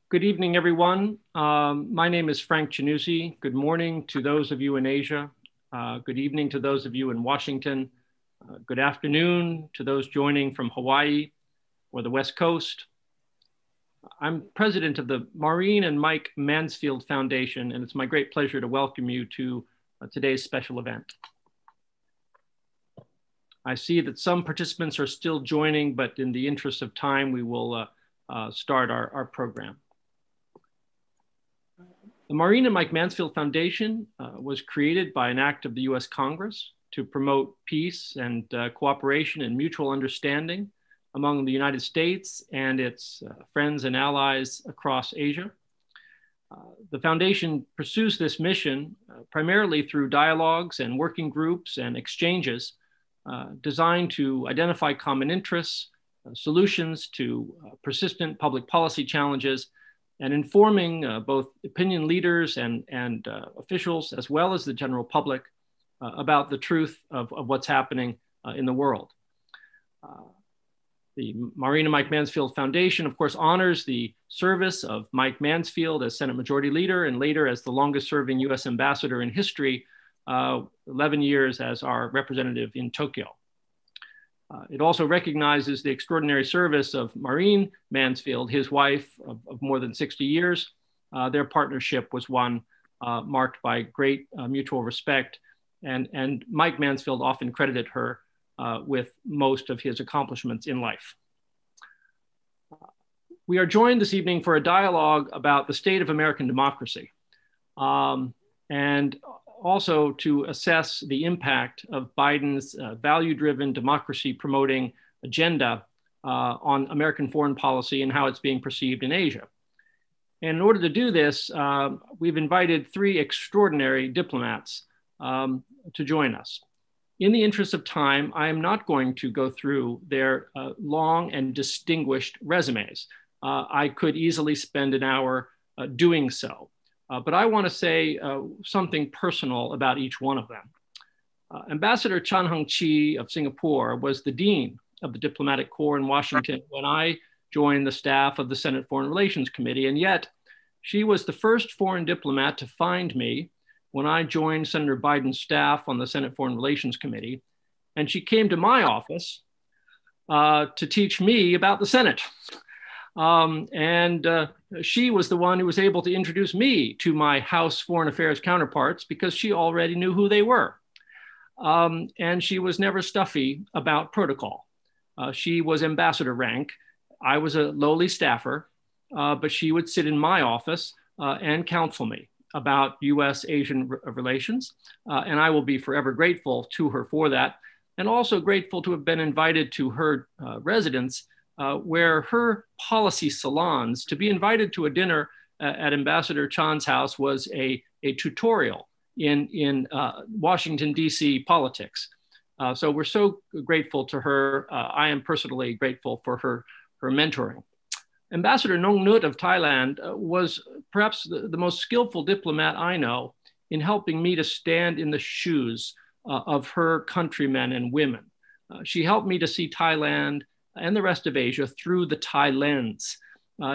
Good evening, everyone. My name is Frank Chianuzzi. Good morning to those of you in Asia. Good evening to those of you in Washington. Good afternoon to those joining from Hawaii or the West Coast. I'm president of the Maureen and Mike Mansfield Foundation, and it's my great pleasure to welcome you to today's special event. I see that some participants are still joining, but in the interest of time, we will start our program. The Maureen and Mike Mansfield Foundation was created by an act of the US Congress to promote peace and cooperation and mutual understanding among the United States and its friends and allies across Asia. The foundation pursues this mission primarily through dialogues and working groups and exchanges designed to identify common interests, solutions to persistent public policy challenges, and informing both opinion leaders and officials, as well as the general public, about the truth of what's happening in the world. The Maureen and Mike Mansfield Foundation, of course, honors the service of Mike Mansfield as Senate Majority Leader and later as the longest serving US ambassador in history, 11 years as our representative in Tokyo. It also recognizes the extraordinary service of Maureen Mansfield, his wife of more than 60 years. Their partnership was one marked by great mutual respect, and Mike Mansfield often credited her with most of his accomplishments in life. We are joined this evening for a dialogue about the state of American democracy, and also to assess the impact of Biden's value-driven, democracy-promoting agenda on American foreign policy and how it's being perceived in Asia. And in order to do this, we've invited three extraordinary diplomats to join us. In the interest of time, I am not going to go through their long and distinguished resumes. I could easily spend an hour doing so. But I want to say something personal about each one of them. Ambassador Chan Heng Chee of Singapore was the Dean of the Diplomatic Corps in Washington when I joined the staff of the Senate Foreign Relations Committee. And yet she was the first foreign diplomat to find me when I joined Senator Biden's staff on the Senate Foreign Relations Committee. And she came to my office to teach me about the Senate. She was the one who was able to introduce me to my House Foreign Affairs counterparts because she already knew who they were. And she was never stuffy about protocol. She was ambassador rank. I was a lowly staffer, but she would sit in my office and counsel me about US-Asian relations. And I will be forever grateful to her for that. And also grateful to have been invited to her residence where her policy salons, to be invited to a dinner at Ambassador Chan's house was a tutorial in Washington, D.C. politics. So we're so grateful to her. I am personally grateful for her mentoring. Ambassador Nongnuth of Thailand was perhaps the most skillful diplomat I know in helping me to stand in the shoes of her countrymen and women. She helped me to see Thailand and the rest of Asia through the Thai lens,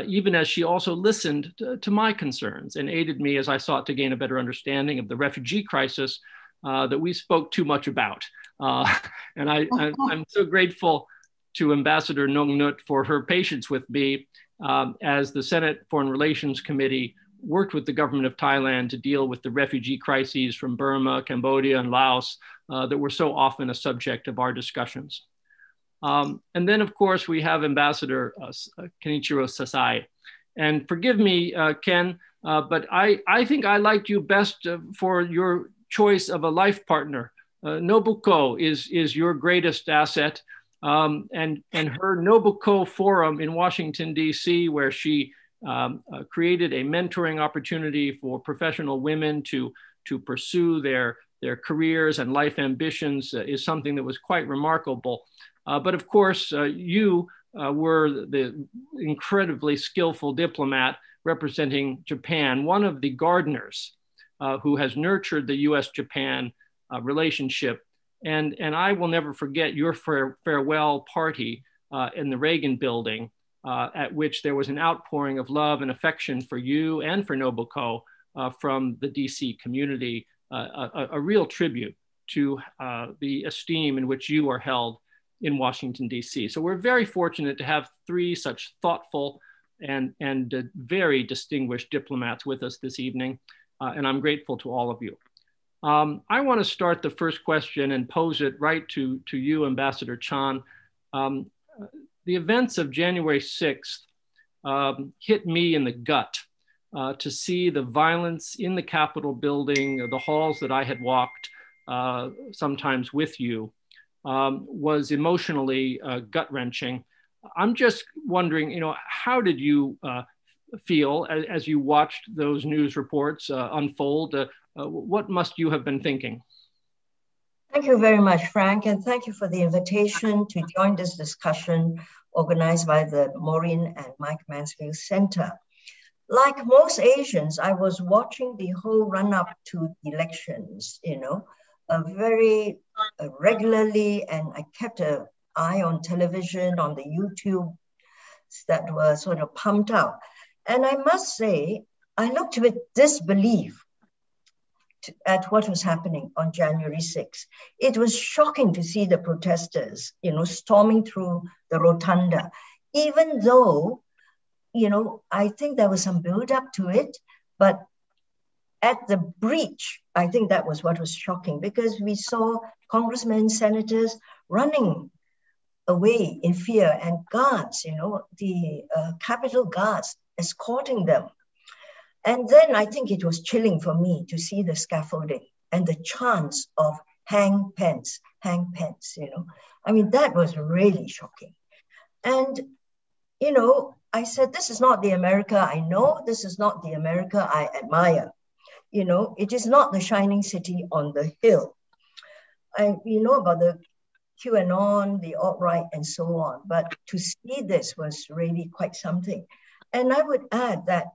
even as she also listened to my concerns and aided me as I sought to gain a better understanding of the refugee crisis that we spoke too much about. And I'm so grateful to Ambassador Nongnuth for her patience with me as the Senate Foreign Relations Committee worked with the government of Thailand to deal with the refugee crises from Burma, Cambodia, and Laos that were so often a subject of our discussions. And then, of course, we have Ambassador Kenichiro Sasae. And forgive me, Ken, but I think I liked you best for your choice of a life partner. Nobuko is your greatest asset. And her Nobuko Forum in Washington, D.C., where she created a mentoring opportunity for professional women to pursue their careers and life ambitions is something that was quite remarkable. But of course, you were the incredibly skillful diplomat representing Japan, one of the gardeners who has nurtured the US-Japan relationship. And I will never forget your farewell party in the Reagan building at which there was an outpouring of love and affection for you and for Nobuko from the DC community, a real tribute to the esteem in which you are held in Washington, DC. So we're very fortunate to have three such thoughtful and very distinguished diplomats with us this evening, and I'm grateful to all of you. I want to start the first question and pose it right to you, Ambassador Chan. The events of January 6th hit me in the gut to see the violence in the Capitol building, the halls that I had walked sometimes with you, was emotionally gut-wrenching. I'm just wondering, how did you feel as you watched those news reports unfold? What must you have been thinking? Thank you very much, Frank, and thank you for the invitation to join this discussion organized by the Maureen and Mike Mansfield Center. Like most Asians, I was watching the whole run-up to elections, very regularly, and I kept an eye on television, on the YouTube that were sort of pumped out. And I must say, I looked with disbelief at what was happening on January 6th. It was shocking to see the protesters, storming through the rotunda, even though, I think there was some build-up to it, but at the breach, I think that was what was shocking, because we saw congressmen, senators running away in fear, and guards, the Capitol guards escorting them. And then I think it was chilling for me to see the scaffolding and the chants of hang Pence, that was really shocking. And, I said, this is not the America I know. This is not the America I admire. It is not the shining city on the hill. We know about the QAnon, the alt-right, and so on. But to see this was really quite something. And I would add that,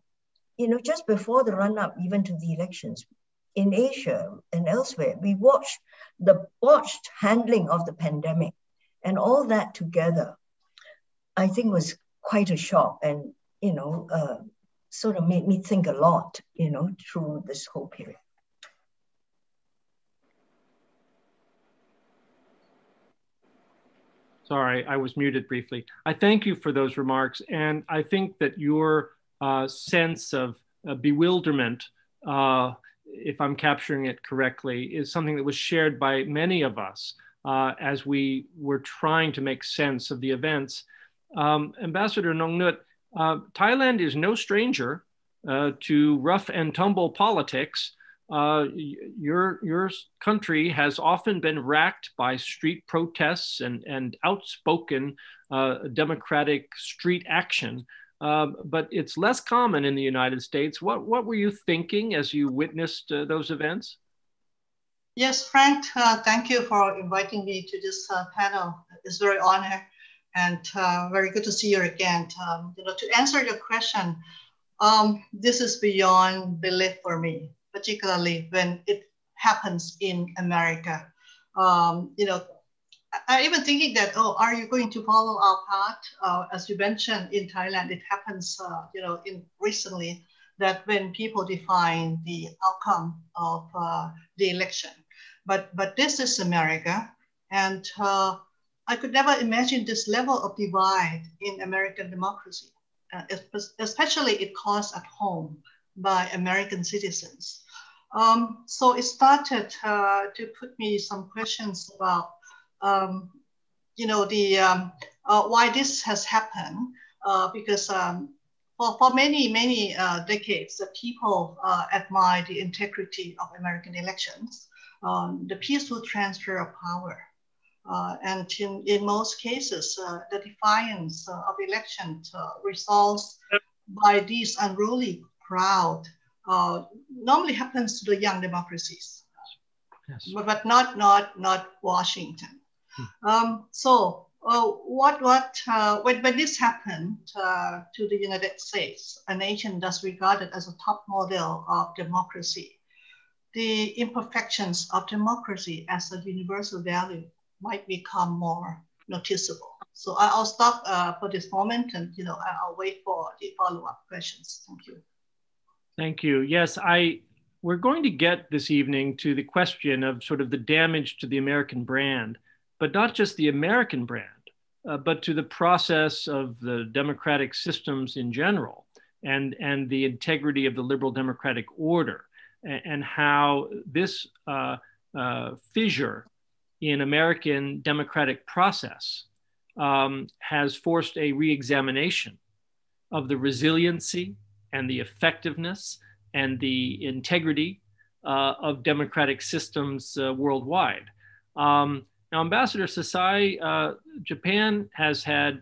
just before the run-up even to the elections, in Asia and elsewhere, we watched the botched handling of the pandemic, and all that together, I think was quite a shock, and, sort of made me think a lot, through this whole period. Sorry, I was muted briefly. I thank you for those remarks. And I think that your sense of bewilderment, if I'm capturing it correctly, is something that was shared by many of us as we were trying to make sense of the events. Ambassador Nongnuth, Thailand is no stranger to rough and tumble politics. Your country has often been racked by street protests and outspoken democratic street action, but it's less common in the United States. What were you thinking as you witnessed those events? Yes, Frank, thank you for inviting me to this panel. It's very honored and very good to see you again. To answer your question, this is beyond belief for me, particularly when it happens in America. I even thinking that, are you going to follow our path? As you mentioned, in Thailand, it happens, recently that when people define the outcome of the election. But this is America, and I could never imagine this level of divide in American democracy, especially it caused at home by American citizens. So it started to put me some questions about, why this has happened, because for many decades, the people admire the integrity of American elections, the peaceful transfer of power. And in most cases, the defiance of elections results by these unruly crowd normally happens to the young democracies, yes. But not Washington. When this happened to the United States, a nation that's regarded as a top model of democracy, the imperfections of democracy as a universal value might become more noticeable. So I'll stop for this moment, and I'll wait for the follow-up questions. Thank you. Thank you. Yes, we're going to get this evening to the question of sort of the damage to the American brand, but not just the American brand, but to the process of the democratic systems in general, and the integrity of the liberal democratic order, and how this fissure in American democratic process has forced a re-examination of the resiliency and the effectiveness and the integrity of democratic systems worldwide. Now, Ambassador Sasae, Japan has had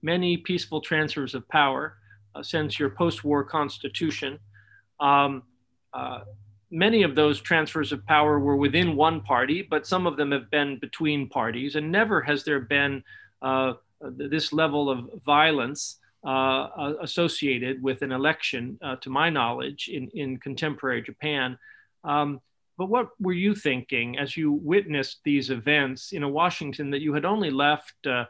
many peaceful transfers of power since your post-war constitution. Many of those transfers of power were within one party, but some of them have been between parties, and never has there been this level of violence associated with an election, to my knowledge, in contemporary Japan. But what were you thinking as you witnessed these events in a Washington that you had only left a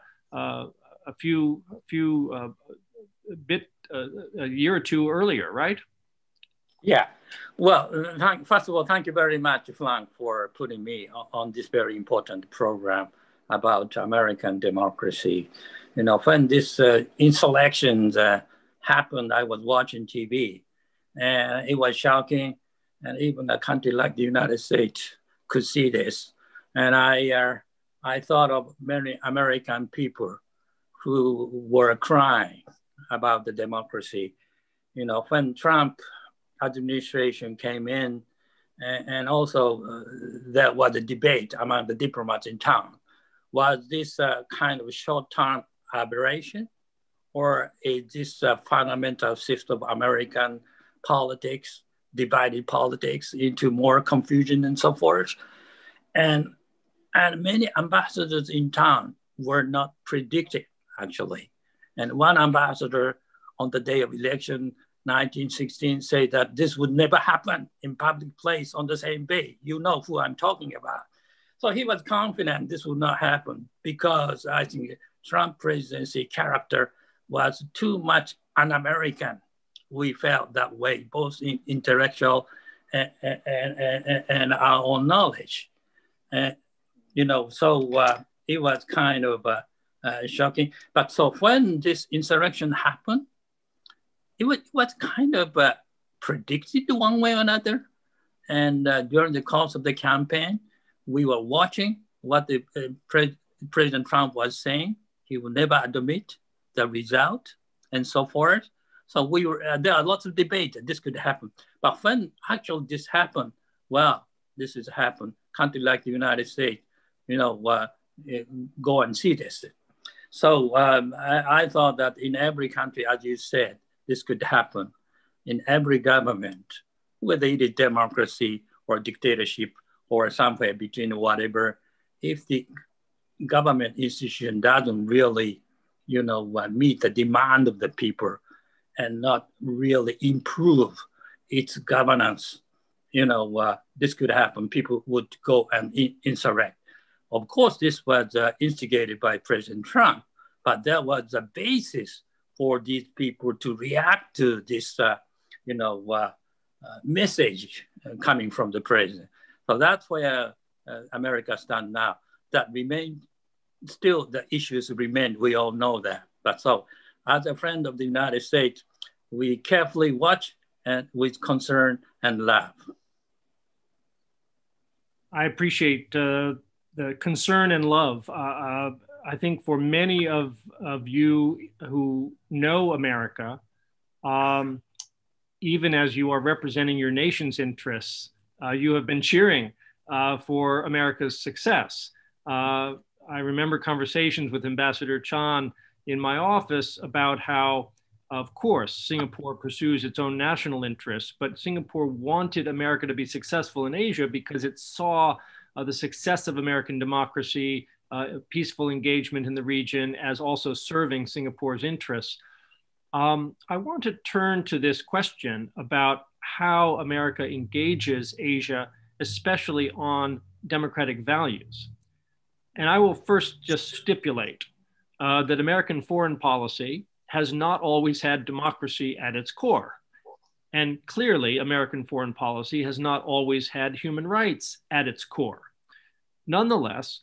year or two earlier, right? Yeah. Well, first of all, thank you very much, Frank, for putting me on this very important program about American democracy. When this insurrections happened, I was watching TV, and it was shocking. And even a country like the United States could see this. And I thought of many American people who were crying about the democracy. When Trump administration came in, and also there was a debate among the diplomats in town. Was this kind of short-term aberration, or is this a fundamental shift of American politics, divided politics into more confusion and so forth? And many ambassadors in town were not predicted, actually. And one ambassador on the day of election, 1916, said that this would never happen in public place on the same day. You know who I'm talking about. So he was confident this would not happen, because I think Trump presidency character was too much un-American. We felt that way, both in intellectual and our own knowledge. So it was kind of shocking. But so when this insurrection happened, it was kind of predicted one way or another. And during the course of the campaign, we were watching what the President Trump was saying. He would never admit the result and so forth. So we were there are lots of debate that this could happen. But when actually this happened, well, this has happened. Country like the United States, go and see this. So I thought that in every country, as you said, this could happen. In every government, whether it is democracy or dictatorship or somewhere between whatever, if the government institution doesn't really, meet the demand of the people and not really improve its governance, this could happen. People would go and insurrect. Of course, this was instigated by President Trump, but there was a basis for these people to react to this, message coming from the president. So that's where America stands now. That remains, still the issues remain, we all know that. But so, as a friend of the United States, we carefully watch and with concern and laugh. I appreciate the concern and love. I think for many of you who know America, even as you are representing your nation's interests, you have been cheering for America's success. I remember conversations with Ambassador Chan in my office about how, of course, Singapore pursues its own national interests, but Singapore wanted America to be successful in Asia because it saw the success of American democracy, peaceful engagement in the region as also serving Singapore's interests. I want to turn to this question about how America engages Asia, especially on democratic values. And I will first just stipulate that American foreign policy has not always had democracy at its core. And clearly, American foreign policy has not always had human rights at its core. Nonetheless,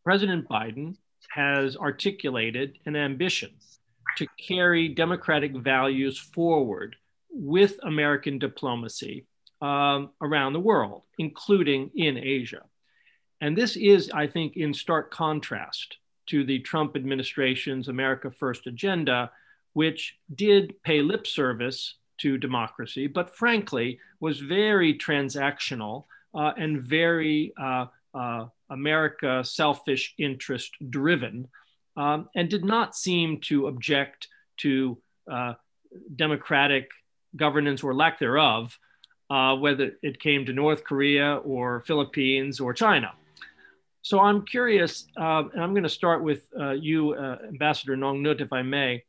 President Biden has articulated an ambition to carry democratic values forward with American diplomacy around the world, including in Asia. And this is, I think, in stark contrast to the Trump administration's America First agenda, which did pay lip service to democracy, but frankly was very transactional and very America selfish interest driven, and did not seem to object to democratic governance or lack thereof, whether it came to North Korea or Philippines or China. So I'm curious, and I'm going to start with you, Ambassador Nongnuth, if I may.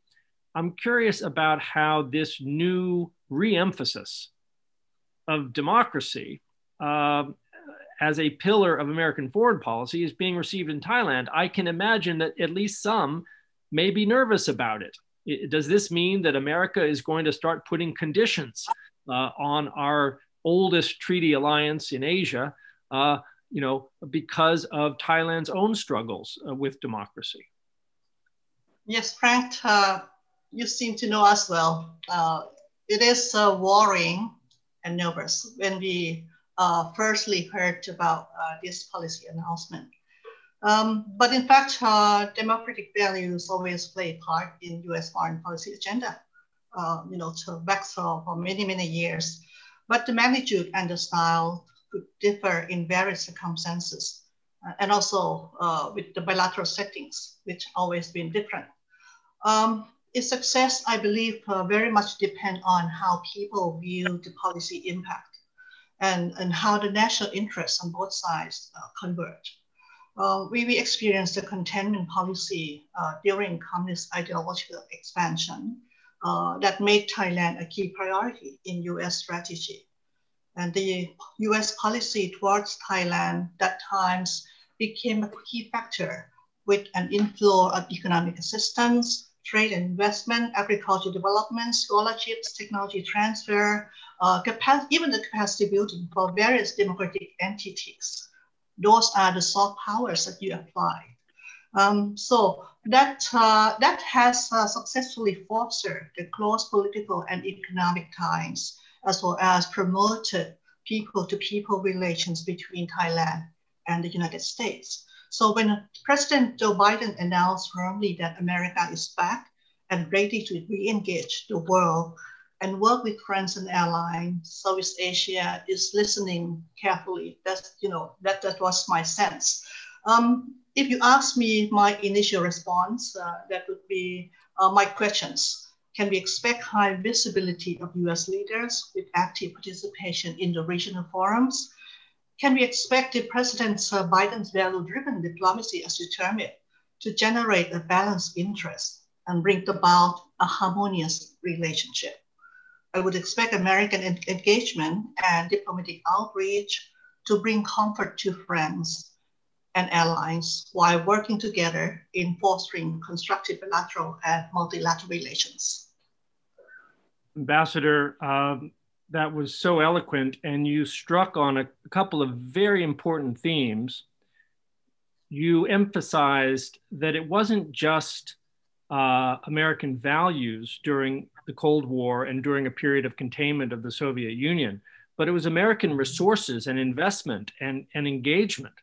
I'm curious about how this new reemphasis of democracy as a pillar of American foreign policy is being received in Thailand. I can imagine that at least some may be nervous about it. Does this mean that America is going to start putting conditions on our oldest treaty alliance in Asia, because of Thailand's own struggles with democracy? Yes, Frank, you seem to know us well. It is worrying and nervous when we firstly heard about this policy announcement. But in fact, democratic values always play a part in U.S. foreign policy agenda, to back for many, many years. But the magnitude and the style could differ in various circumstances, and also with the bilateral settings, which always been different. Its success, I believe, very much depend on how people view the policy impact and how the national interests on both sides converge. We experienced the containment policy during communist ideological expansion that made Thailand a key priority in US strategy. And the US policy towards Thailand that times became a key factor with an inflow of economic assistance, trade and investment, agricultural development, scholarships, technology transfer, even the capacity building for various democratic entities. Those are the soft powers that you apply. So that has successfully fostered the close political and economic ties, as well as promoted people-to-people relations between Thailand and the United States. So when President Joe Biden announced firmly that America is back and ready to re-engage the world and work with friends and allies, Southeast Asia is listening carefully. That was my sense. If you ask me my initial response, that would be my questions. Can we expect high visibility of US leaders with active participation in the regional forums? Can we expect the President Biden's value-driven diplomacy, as you term it, to generate a balanced interest and bring about a harmonious relationship? I would expect American engagement and diplomatic outreach to bring comfort to friends and allies while working together in fostering constructive bilateral and multilateral relations. Ambassador, that was so eloquent, and you struck on a couple of very important themes. You emphasized that it wasn't just American values during the Cold War and during a period of containment of the Soviet Union, but it was American resources and investment and engagement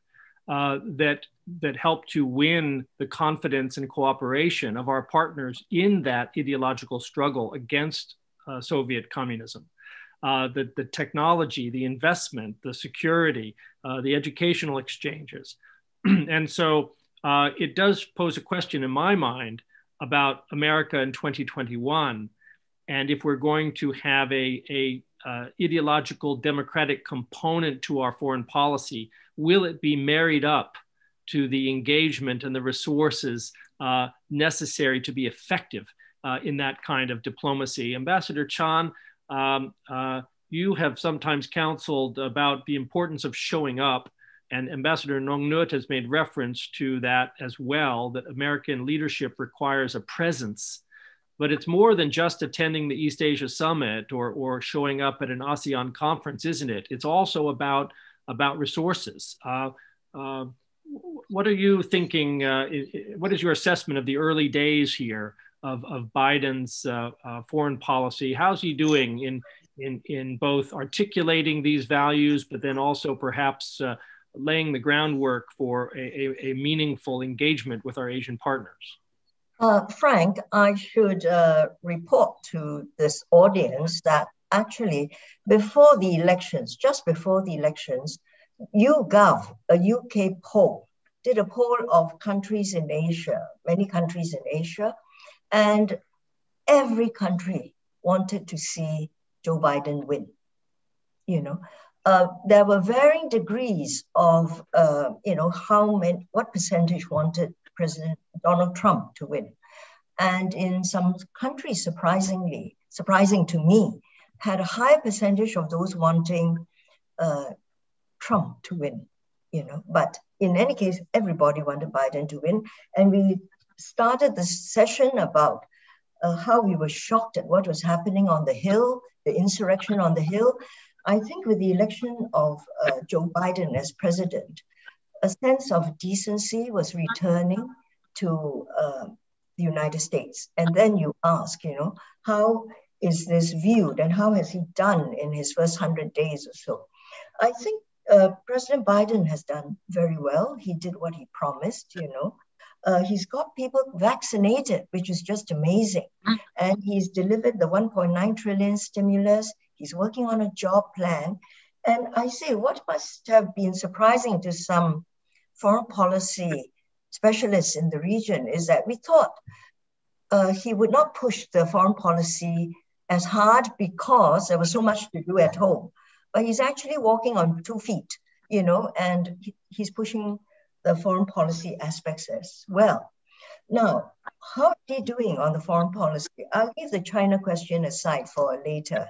that helped to win the confidence and cooperation of our partners in that ideological struggle against Soviet communism. The technology, the investment, the security, the educational exchanges. And so it does pose a question in my mind about America in 2021. And if we're going to have a ideological democratic component to our foreign policy, will it be married up to the engagement and the resources necessary to be effective in that kind of diplomacy? Ambassador Chan, you have sometimes counseled about the importance of showing up And Ambassador Nongnuth has made reference to that as well, that American leadership requires a presence. But it's more than just attending the East Asia Summit or showing up at an ASEAN conference, isn't it? It's also about resources. What are you thinking? What is your assessment of the early days here of Biden's foreign policy? How's he doing in both articulating these values, but then also perhaps laying the groundwork for a meaningful engagement with our Asian partners? Frank, I should report to this audience that actually before the elections, just before the elections, YouGov, a UK poll, did a poll of countries in Asia, many countries in Asia, and every country wanted to see Joe Biden win. You know, there were varying degrees of, what percentage wanted President Donald Trump to win. And in some countries, surprising to me, had a higher percentage of those wanting Trump to win, But in any case, everybody wanted Biden to win. And we started the session about how we were shocked at what was happening on the Hill, the insurrection on the Hill. I think with the election of Joe Biden as president, a sense of decency was returning to the United States. And then you ask, how is this viewed and how has he done in his first 100 days or so? I think President Biden has done very well. He did what he promised, He's got people vaccinated, which is just amazing. And he's delivered the 1.9 trillion stimulus. He's working on a job plan. And I say, what must have been surprising to some foreign policy specialists in the region is that we thought he would not push the foreign policy as hard because there was so much to do at home. But he's actually walking on 2 feet, and he's pushing the foreign policy aspects as well. Now, how is he doing on the foreign policy? I'll leave the China question aside for a later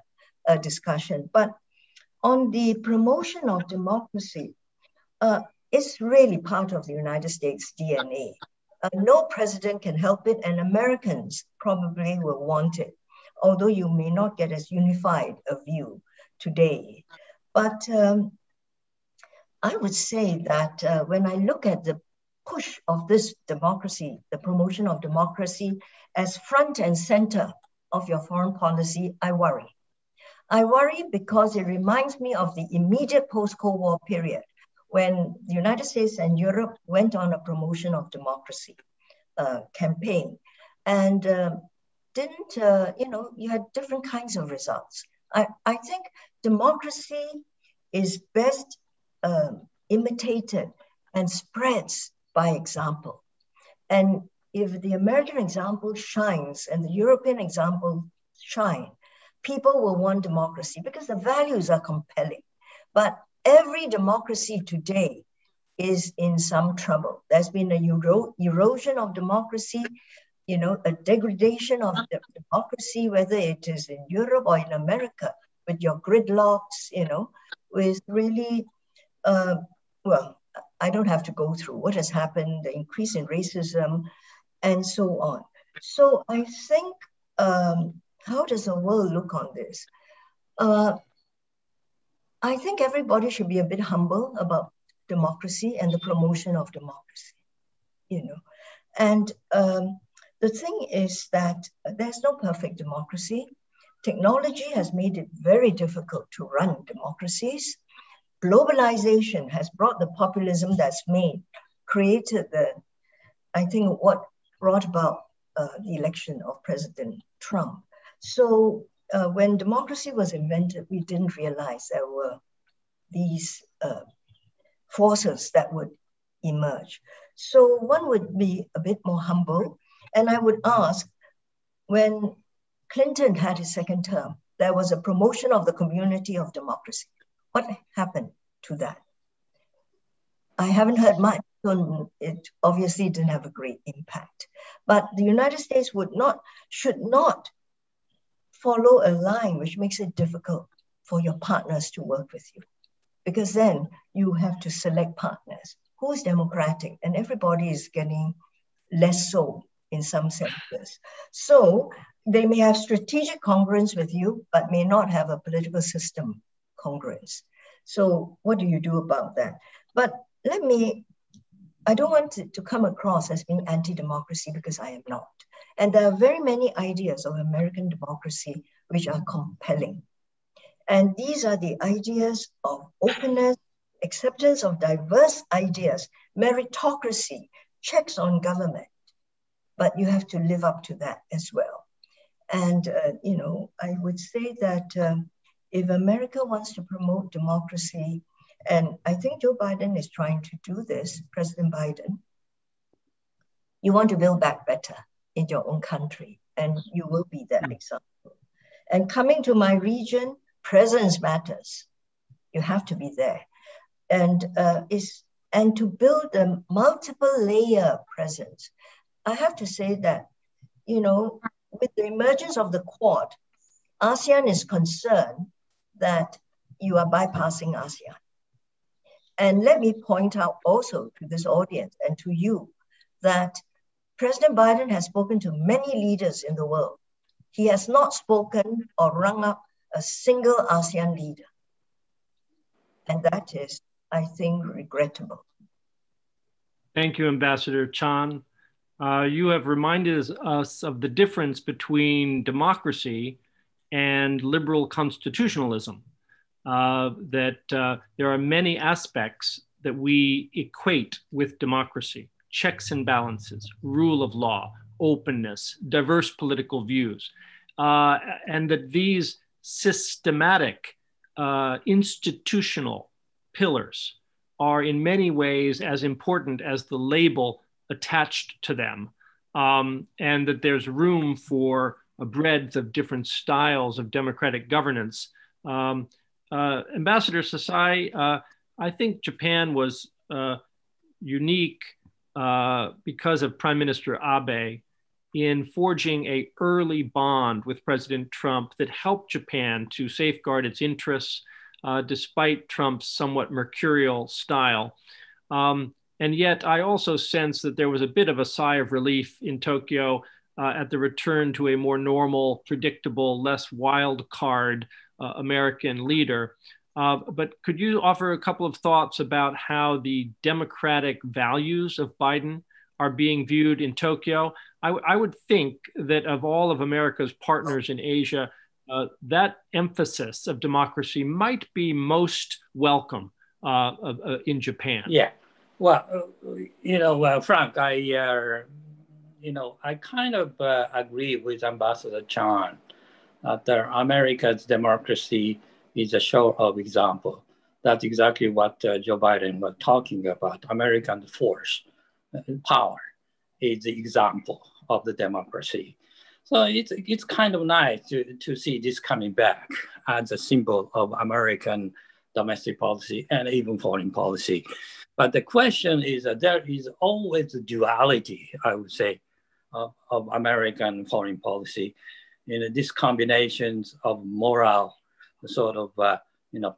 discussion. But on the promotion of democracy, it's really part of the United States DNA. No president can help it, and Americans probably will want it, although you may not get as unified a view today. But I would say that when I look at the push of this democracy, the promotion of democracy as front and center of your foreign policy, I worry. I worry because it reminds me of the immediate post-Cold War period when the United States and Europe went on a promotion of democracy campaign. And you had different kinds of results. I think democracy is best imitated and spreads by example. And if the American example shines and the European example shine, people will want democracy because the values are compelling. But every democracy today is in some trouble. There's been a erosion of democracy, a degradation of democracy, whether it is in Europe or in America, with your gridlocks, with really, I don't have to go through what has happened, the increase in racism, and so on. So I think, how does the world look on this? I think everybody should be a bit humble about democracy and the promotion of democracy, And the thing is that there's no perfect democracy. Technology has made it very difficult to run democracies. Globalization has brought the populism that's created what brought about the election of President Trump. So when democracy was invented, we didn't realize there were these forces that would emerge. So one would be a bit more humble. And I would ask, when Clinton had his second term, there was a promotion of the community of democracy. What happened to that? I haven't heard much, so it obviously didn't have a great impact. But the United States should not follow a line which makes it difficult for your partners to work with you. Because then you have to select partners. Who's democratic? And everybody is getting less so in some sectors. So they may have strategic congruence with you, but may not have a political system congruence. So what do you do about that? But I don't want to come across as being anti-democracy, because I am not. And there are very many ideas of American democracy which are compelling. And these are the ideas of openness, acceptance of diverse ideas, meritocracy, checks on government. But you have to live up to that as well. And, I would say that if America wants to promote democracy, and I think Joe Biden is trying to do this, President Biden, you want to build back better in your own country, and you will be that example. And coming to my region, presence matters. You have to be there. And to build a multiple layer presence. I have to say that, with the emergence of the Quad, ASEAN is concerned that you are bypassing ASEAN. And let me point out also to this audience and to you that President Biden has spoken to many leaders in the world. He has not spoken or rung up a single ASEAN leader. And that is, I think, regrettable. Thank you, Ambassador Chan. You have reminded us of the difference between democracy and liberal constitutionalism. That there are many aspects that we equate with democracy: checks and balances, rule of law, openness, diverse political views, and that these systematic institutional pillars are in many ways as important as the label attached to them, and that there's room for a breadth of different styles of democratic governance. Ambassador Sasae, I think Japan was unique because of Prime Minister Abe in forging an early bond with President Trump that helped Japan to safeguard its interests despite Trump's somewhat mercurial style. And yet I also sense that there was a bit of a sigh of relief in Tokyo at the return to a more normal, predictable, less wild card American leader. But could you offer a couple of thoughts about how the democratic values of Biden are being viewed in Tokyo? I would think that of all of America's partners in Asia, that emphasis of democracy might be most welcome in Japan. Yeah. Well, Frank, I kind of agree with Ambassador Chan that America's democracy is a show of example. That's exactly what Joe Biden was talking about. American force, power is the example of the democracy. So it's kind of nice to see this coming back as a symbol of American domestic policy and even foreign policy. But the question is that there is always a duality, I would say, of American foreign policy. These combinations of moral sort of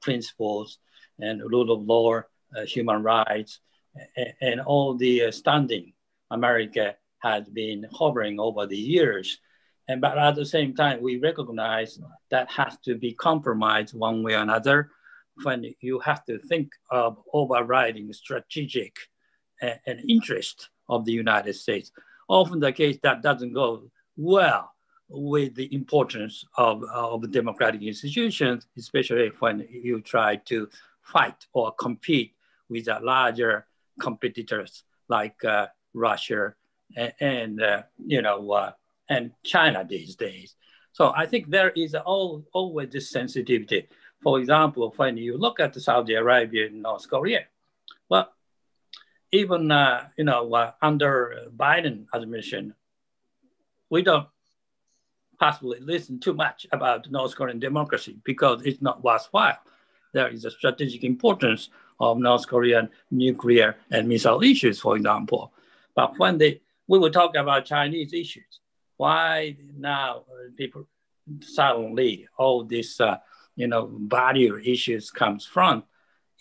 principles and rule of law, human rights, and all the standing America has been hovering over the years. But at the same time, we recognize that has to be compromised one way or another when you have to think of overriding strategic and interest of the United States. Often the case that doesn't go well with the importance of democratic institutions, especially when you try to fight or compete with the larger competitors like Russia and China these days. So I think there is always this sensitivity. For example, when you look at Saudi Arabia and North Korea, well, even under Biden administration, we don't possibly listen too much about North Korean democracy because it's not worthwhile. There is a strategic importance of North Korean nuclear and missile issues, for example. But when we will talk about Chinese issues, why now people suddenly all these value issues comes from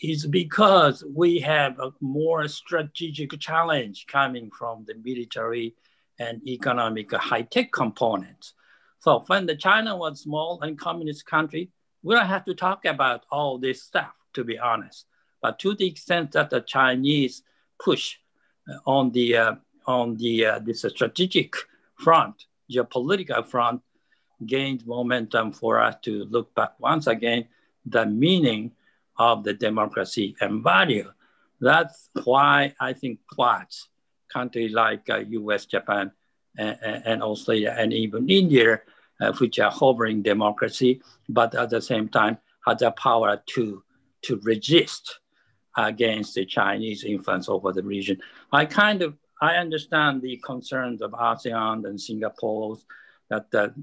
is because we have a more strategic challenge coming from the military and economic high-tech components. So when the China was small and communist country, we don't have to talk about all this stuff, to be honest. But to the extent that the Chinese push on this strategic front, geopolitical front, gained momentum for us to look back once again the meaning of the democracy and value. That's why I think Quads, countries like US, Japan, and Australia, and even India, which are hovering democracy, but at the same time have the power to resist against the Chinese influence over the region. I understand the concerns of ASEAN and Singapore that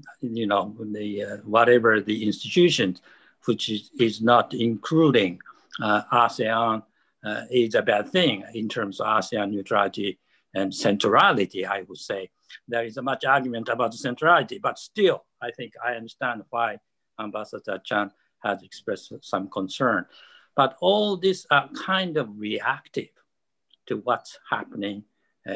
whatever the institutions, which is not including ASEAN, is a bad thing in terms of ASEAN neutrality and centrality, I would say. There is a much argument about the centrality, but still, I think I understand why Ambassador Chan has expressed some concern. But all these are kind of reactive to what's happening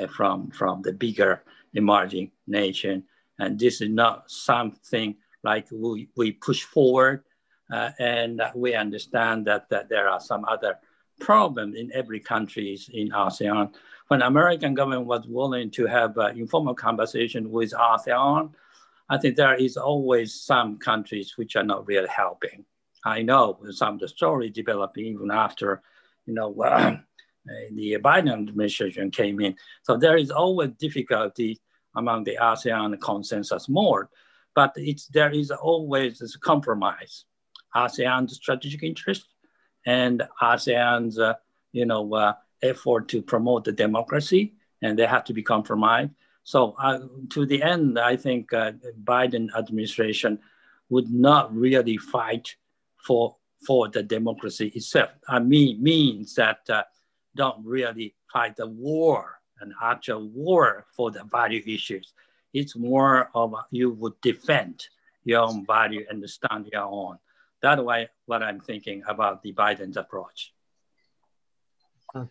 from the bigger emerging nation. And this is not something like we push forward and we understand that there are some other problems in every country in ASEAN. When American government was willing to have informal conversation with ASEAN, I think there is always some countries which are not really helping. I know some of the story developing even after, the Biden administration came in. So there is always difficulty among the ASEAN consensus mode, but there is always this compromise. ASEAN's strategic interest and ASEAN's, effort to promote the democracy, and they have to be compromised. So to the end, I think Biden administration would not really fight for the democracy itself. Means that don't really fight the war, an actual war for the value issues. It's more of you would defend your own value and stand your own. That's why what I'm thinking about the Biden's approach.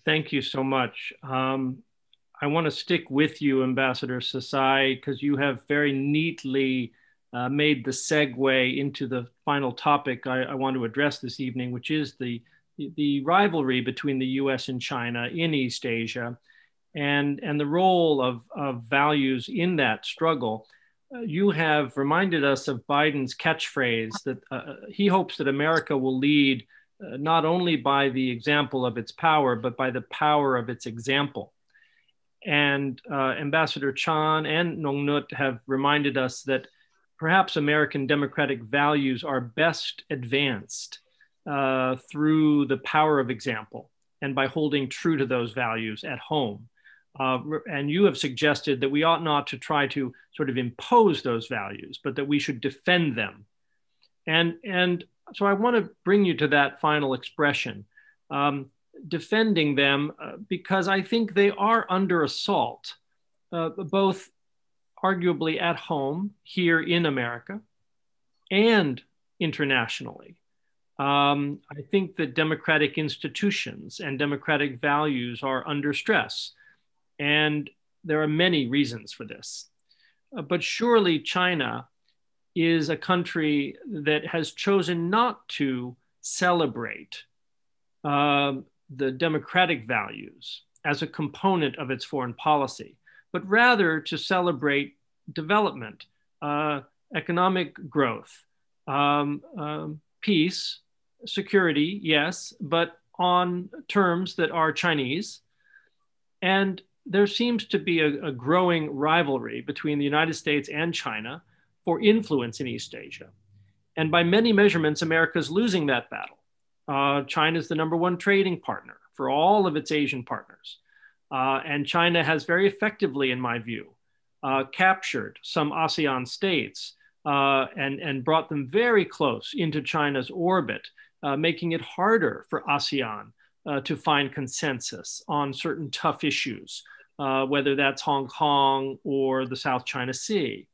Thank you so much. I want to stick with you, Ambassador Sasae, because you have very neatly made the segue into the final topic I want to address this evening, which is the rivalry between the US and China in East Asia and the role of values in that struggle. You have reminded us of Biden's catchphrase that he hopes that America will lead not only by the example of its power, but by the power of its example. And Ambassador Chan and Nongnuth have reminded us that perhaps American democratic values are best advanced through the power of example and by holding true to those values at home. And you have suggested that we ought not to try to sort of impose those values, but that we should defend them. And so I want to bring you to that final expression, defending them, because I think they are under assault, both arguably at home here in America and internationally. I think that democratic institutions and democratic values are under stress. And there are many reasons for this. But surely China is a country that has chosen not to celebrate the democratic values as a component of its foreign policy, but rather to celebrate development, economic growth, peace, security, yes, but on terms that are Chinese. And there seems to be a growing rivalry between the United States and China for influence in East Asia. And by many measurements, America is losing that battle. China is the #1 trading partner for all of its Asian partners. And China has very effectively, in my view, captured some ASEAN states and brought them very close into China's orbit, making it harder for ASEAN to find consensus on certain tough issues, whether that's Hong Kong or the South China Sea.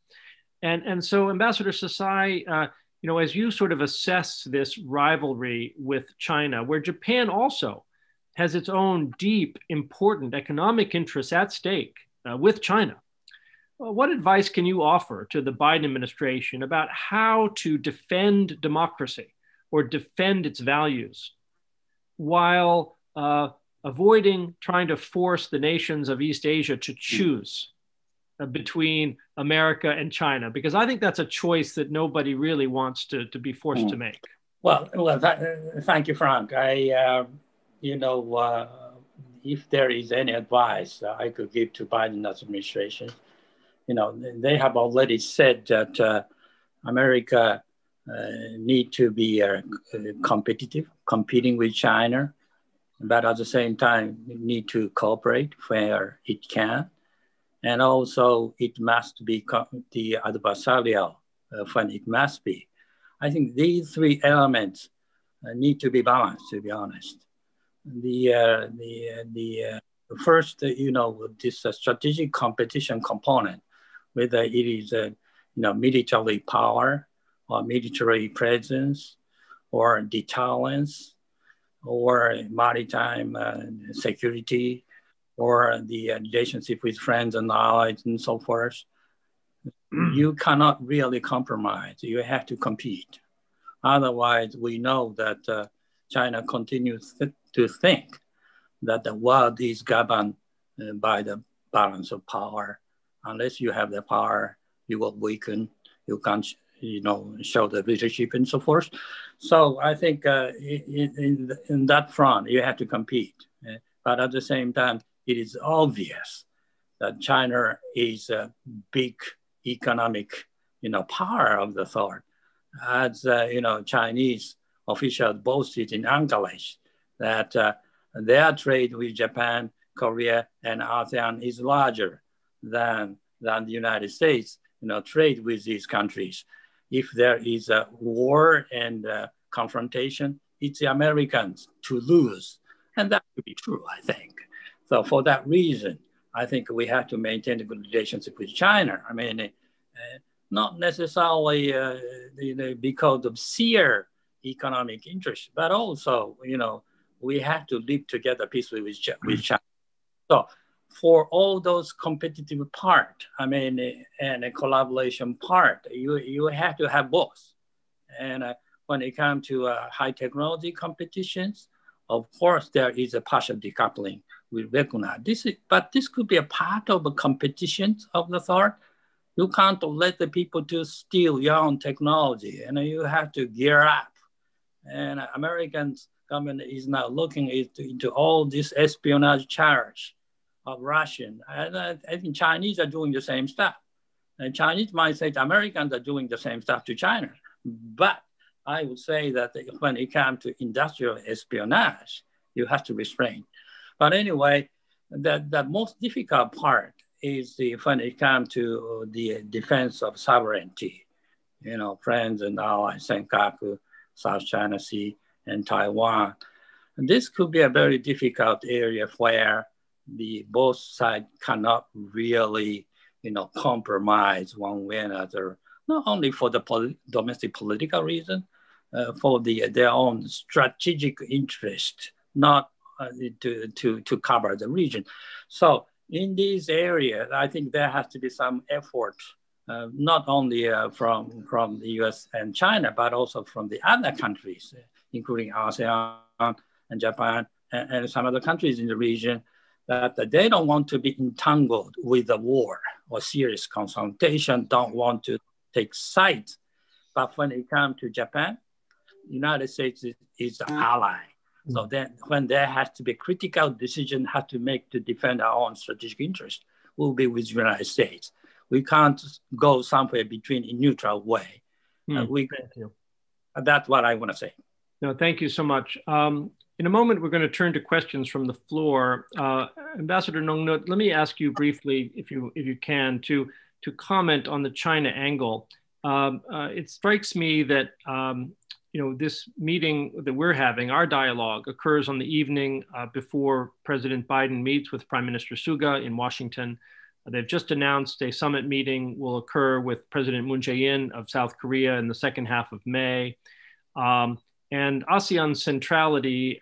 And so, Ambassador Sasae, as you sort of assess this rivalry with China, where Japan also has its own deep, important economic interests at stake with China, what advice can you offer to the Biden administration about how to defend democracy or defend its values while avoiding trying to force the nations of East Asia to choose between America and China? Because I think that's a choice that nobody really wants to be forced to make. Well, thank you, Frank. If there is any advice I could give to Biden administration, they have already said that America need to be competitive, competing with China, but at the same time need to cooperate where it can. And also it must be the adversarial when it must be. I think these three elements need to be balanced, to be honest. The first, this strategic competition component, whether it is military power or military presence or deterrence or maritime security or the relationship with friends and allies and so forth, you cannot really compromise. You have to compete. Otherwise, we know that China continues to think that the world is governed by the balance of power. Unless you have the power, you will weaken. You can't, show the leadership and so forth. So I think in that front, you have to compete. But at the same time, it is obvious that China is a big economic, power of the thought. As Chinese officials boasted in English that their trade with Japan, Korea, and ASEAN is larger than the United States, trade with these countries. If there is a war and confrontation, it's the Americans to lose. And that could be true, I think. So for that reason, I think we have to maintain a good relationship with China. I mean, not necessarily because of sheer economic interest, but also, we have to live together peacefully with China. So for all those competitive part, and a collaboration part, you have to have both. And when it comes to high technology competitions, of course, there is a partial decoupling. We recognize this, but this could be a part of a competition of the thought. You can't let the people to steal your own technology, and you have to gear up. And American government is now looking into all this espionage charge of Russian. And I think Chinese are doing the same stuff. And Chinese might say the Americans are doing the same stuff to China. But I would say that when it comes to industrial espionage, you have to restrain. But anyway, the most difficult part is when it comes to the defense of sovereignty. Friends and allies, Senkaku, South China Sea, and Taiwan. And this could be a very difficult area where both sides cannot really, compromise one way or another, not only for the domestic political reason, for their own strategic interest, not to cover the region. So in these areas, I think there has to be some effort, not only from the US and China, but also from the other countries, including ASEAN and Japan and some other countries in the region, that they don't want to be entangled with the war or serious confrontation, don't want to take sides. But when it comes to Japan, United States is an ally. So then when there has to be critical decision have to make to defend our own strategic interest, we'll be with the United States. We can't go somewhere between a neutral way. Thank you. That's what I want to say. No, thank you so much. In a moment, we're going to turn to questions from the floor. Ambassador Nongnuth, let me ask you briefly, if you can, to comment on the China angle. It strikes me that this meeting that we're having, our dialogue, occurs on the evening before President Biden meets with Prime Minister Suga in Washington. They've just announced a summit meeting will occur with President Moon Jae-in of South Korea in the second half of May. And ASEAN's centrality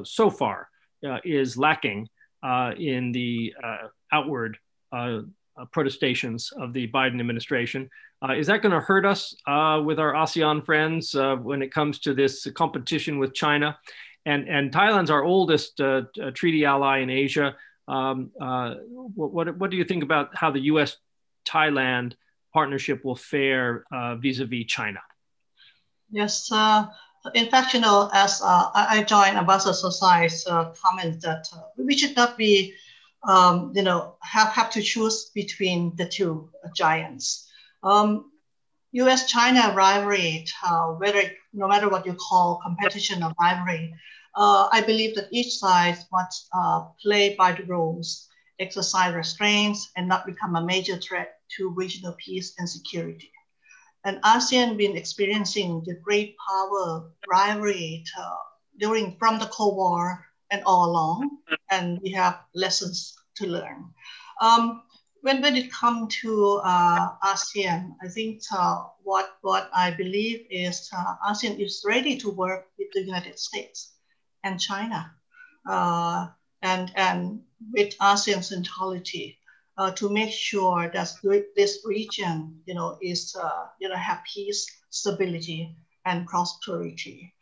so far is lacking in the outward protestations of the Biden administration. Is that going to hurt us with our ASEAN friends when it comes to this competition with China? And Thailand's our oldest treaty ally in Asia. What do you think about how the U.S.-Thailand partnership will fare vis-a-vis China? Yes, in fact, as I join Ambassador Sasae's comment that we should not be, have to choose between the two giants. U.S.-China rivalry, no matter what you call competition or rivalry, I believe that each side must play by the rules, exercise restraints, and not become a major threat to regional peace and security. And ASEAN been experiencing the great power rivalry from the Cold War and all along, and we have lessons to learn. When it comes to ASEAN, I think what I believe is ASEAN is ready to work with the United States and China, and with ASEAN centrality to make sure that this region, is have peace, stability, and prosperity.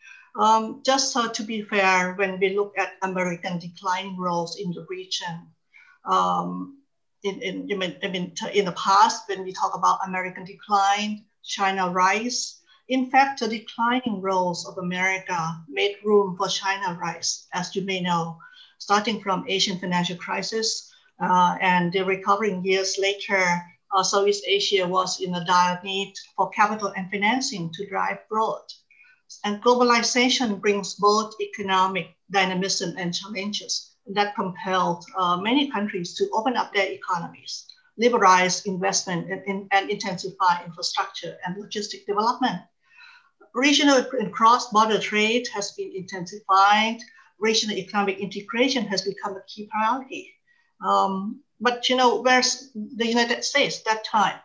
Just to be fair, when we look at American declining roles in the region, in the past, when we talk about American decline, China rise. In fact, the declining roles of America made room for China rise, as you may know, starting from Asian financial crisis and the recovering years later, Southeast Asia was in a dire need for capital and financing to drive growth. And globalization brings both economic dynamism and challenges that compelled many countries to open up their economies, liberalize investment, and intensify infrastructure and logistic development. Regional and cross-border trade has been intensified. Regional economic integration has become a key priority. But where's the United States that time?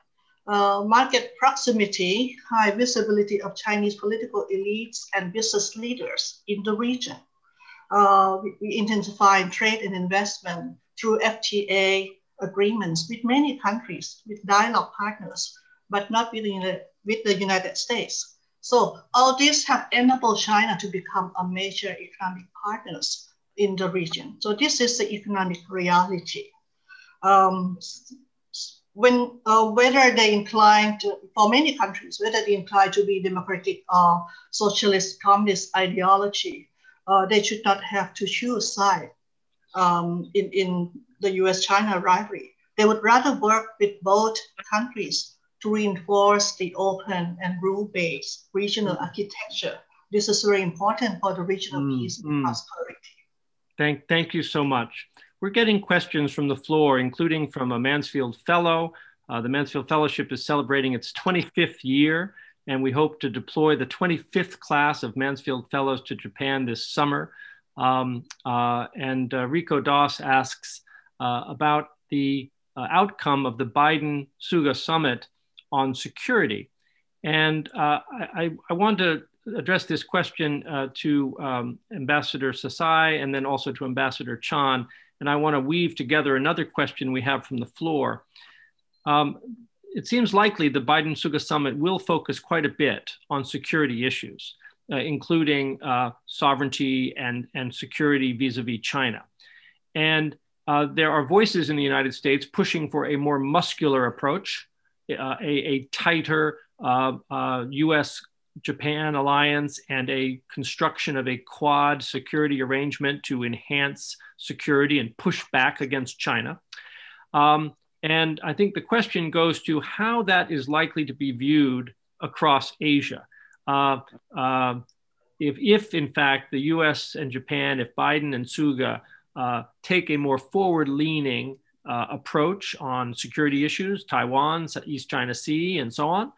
Market proximity, high visibility of Chinese political elites and business leaders in the region. We intensify trade and investment through FTA agreements with many countries, with dialogue partners, but not with the United States. So all these have enabled China to become a major economic partners in the region. So this is the economic reality. Whether they incline to, for many countries, whether they incline to be democratic or socialist communist ideology, they should not have to choose side in the US-China rivalry. They would rather work with both countries to reinforce the open and rule-based regional architecture. This is very important for the regional peace and prosperity. Thank you so much. We're getting questions from the floor, including from a Mansfield Fellow. The Mansfield Fellowship is celebrating its 25th year, and we hope to deploy the 25th class of Mansfield Fellows to Japan this summer. Rico Doss asks about the outcome of the Biden-Suga summit on security. And I want to address this question to Ambassador Sasae and then also to Ambassador Chan. And I want to weave together another question we have from the floor. It seems likely the Biden-Suga summit will focus quite a bit on security issues, including sovereignty and security vis-a-vis China. And there are voices in the United States pushing for a more muscular approach, a tighter US-Japan alliance and a construction of a quad security arrangement to enhance security and push back against China. And I think the question goes to how that is likely to be viewed across Asia. If in fact the US and Japan, if Biden and Suga take a more forward-leaning approach on security issues, Taiwan, East China Sea, and so on,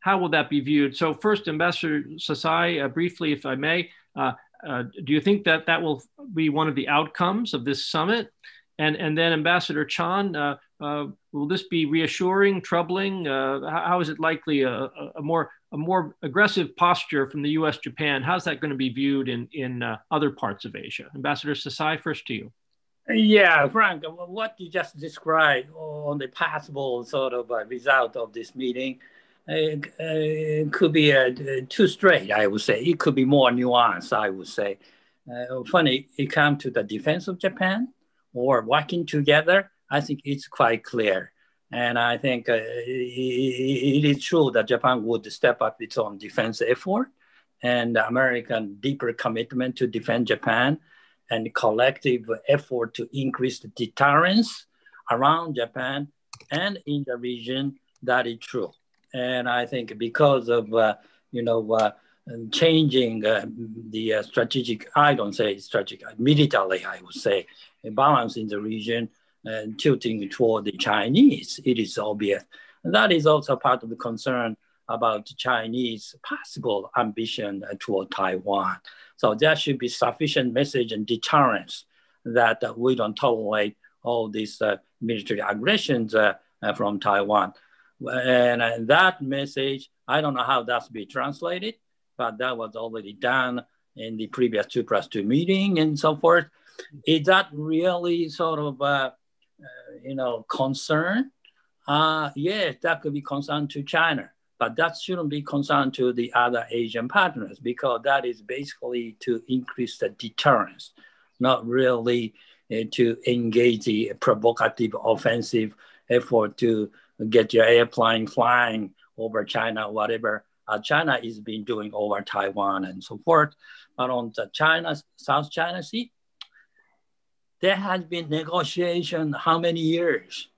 how will that be viewed? So first, Ambassador Sasae, briefly, if I may, do you think that that will be one of the outcomes of this summit? And then Ambassador Chan, will this be reassuring, troubling? How is it likely a more aggressive posture from the U.S. Japan? How's that going to be viewed in other parts of Asia? Ambassador Sasae, first to you. Yeah, Frank, what you just described on the possible sort of result of this meeting could be too straight, I would say. It could be more nuanced, I would say. Funny, it comes to the defense of Japan or working together, I think it's quite clear. And I think it is true that Japan would step up its own defense effort, and American deeper commitment to defend Japan and collective effort to increase the deterrence around Japan and in the region, that is true. And I think because of, changing the strategic, I don't say strategic, militarily, I would say, a balance in the region and tilting toward the Chinese, it is obvious. And that is also part of the concern about Chinese possible ambition toward Taiwan. So there should be sufficient message and deterrence that we don't tolerate all these military aggressions from Taiwan. And that message, I don't know how that's be translated, but that was already done in the previous 2+2 meeting and so forth. Is that really sort of, concern? Yes, that could be concern to China. But that shouldn't be concerned to the other Asian partners, because that is basically to increase the deterrence, not really to engage the provocative, offensive effort to get your airplane flying over China, whatever China is been doing over Taiwan and so forth. But on the South China Sea, there has been negotiation how many years?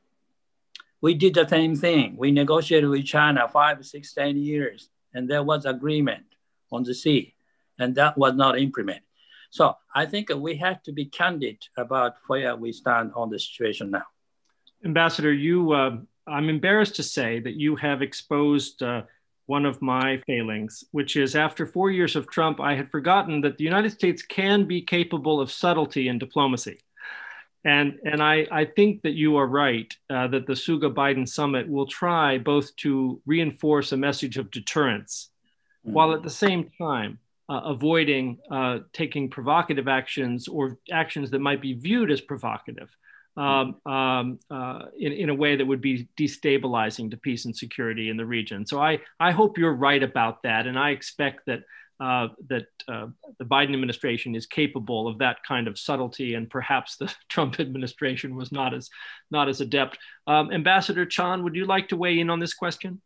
We did the same thing. We negotiated with China 5, 6, 10 years, and there was agreement on the sea, and that was not implemented. So I think we have to be candid about where we stand on the situation now. Ambassador, I'm embarrassed to say that you have exposed one of my failings, which is after 4 years of Trump, I had forgotten that the United States can be capable of subtlety in diplomacy. And I think that you are right, that the Suga-Biden summit will try both to reinforce a message of deterrence, while at the same time avoiding taking provocative actions or actions that might be viewed as provocative in a way that would be destabilizing to peace and security in the region. So I hope you're right about that, and I expect that the Biden administration is capable of that kind of subtlety, and perhaps the Trump administration was not as adept. Ambassador Chan, would you like to weigh in on this question?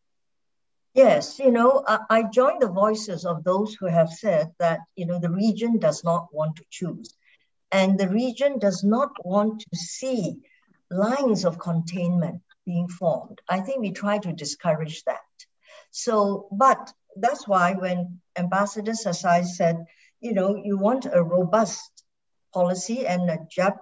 Yes, I join the voices of those who have said that, the region does not want to choose, and the region does not want to see lines of containment being formed. I think we try to discourage that. So, but that's why when Ambassador Sasae said, you want a robust policy and a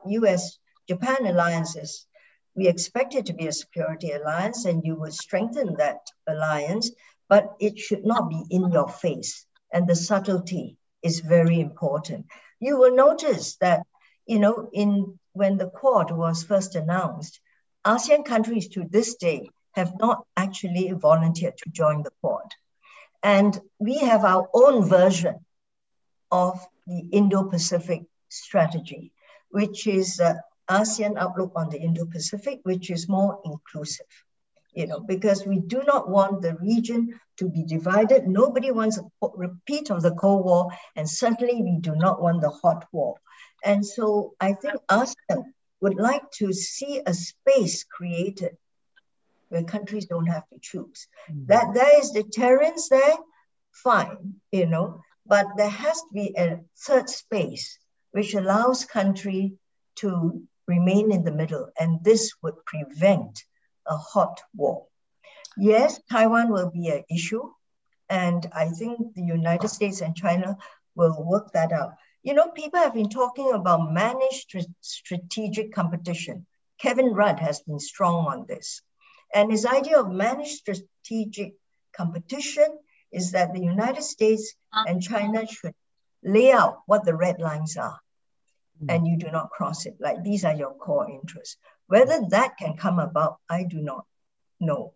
US-Japan alliances, we expect it to be a security alliance and you would strengthen that alliance, but it should not be in your face. And the subtlety is very important. You will notice that, when the Quad was first announced, ASEAN countries to this day have not actually volunteered to join the Quad. And we have our own version of the Indo-Pacific strategy, which is ASEAN outlook on the Indo-Pacific, which is more inclusive, because we do not want the region to be divided. Nobody wants a repeat of the Cold War, and certainly we do not want the hot war. And so I think ASEAN would like to see a space created where countries don't have to choose. That there is deterrence there, fine, but there has to be a third space which allows country to remain in the middle, and this would prevent a hot war. Yes, Taiwan will be an issue, and I think the United States and China will work that out. People have been talking about managed strategic competition. Kevin Rudd has been strong on this. And his idea of managed strategic competition is that the United States and China should lay out what the red lines are. and you do not cross it. Like these are your core interests. Whether that can come about, I do not know.